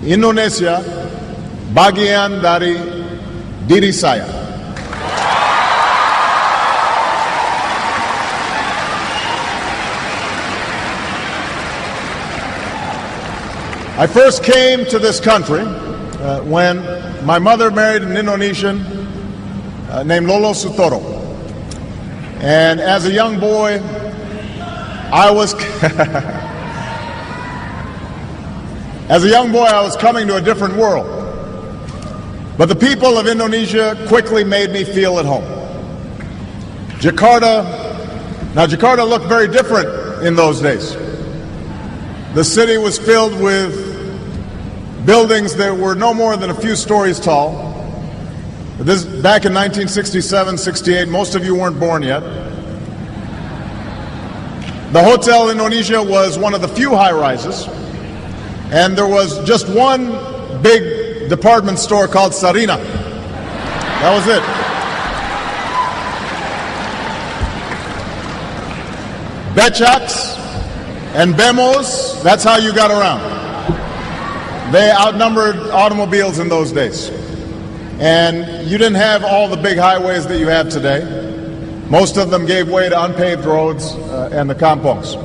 Indonesia bagian dari diri saya. I first came to this country when my mother married an Indonesian named Lolo Sutoro. And as a young boy, I was coming to a different world. But the people of Indonesia quickly made me feel at home. Jakarta looked very different in those days. The city was filled with buildings that were no more than a few stories tall. This back in 1967, 68, most of you weren't born yet. The Hotel Indonesia was one of the few high-rises, and there was just one big department store called Sarina. That was it. Becaks and Bemos, that's how you got around. They outnumbered automobiles in those days. And you didn't have all the big highways that you have today. Most of them gave way to unpaved roads and the kampongs.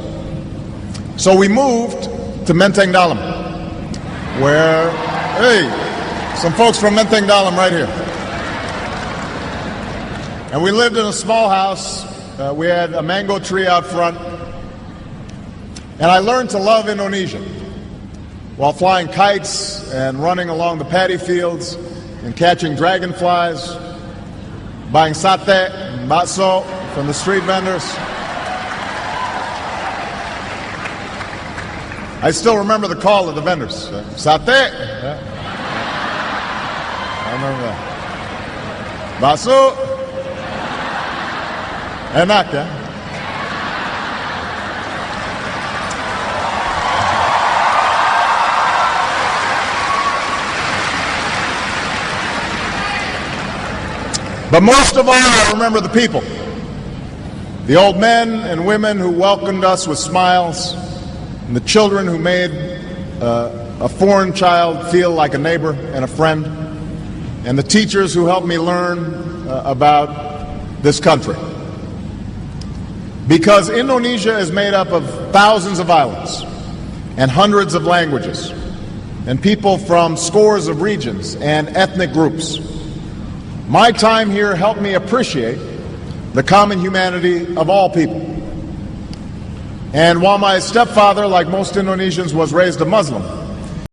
So we moved to Menteng Dalam, where, hey, some folks from Menteng Dalam right here. And we lived in a small house. We had a mango tree out front. And I learned to love Indonesia while flying kites and running along the paddy fields and catching dragonflies, buying sate and bakso from the street vendors. I still remember the call of the vendors. Sate. Yeah. I remember that. Bakso. Enak, yeah? But most of all, I remember the people. The old men and women who welcomed us with smiles, and the children who made a foreign child feel like a neighbor and a friend, and the teachers who helped me learn about this country. Because Indonesia is made up of thousands of islands and hundreds of languages, and people from scores of regions and ethnic groups. My time here helped me appreciate the common humanity of all people. And while my stepfather, like most Indonesians, was raised a Muslim,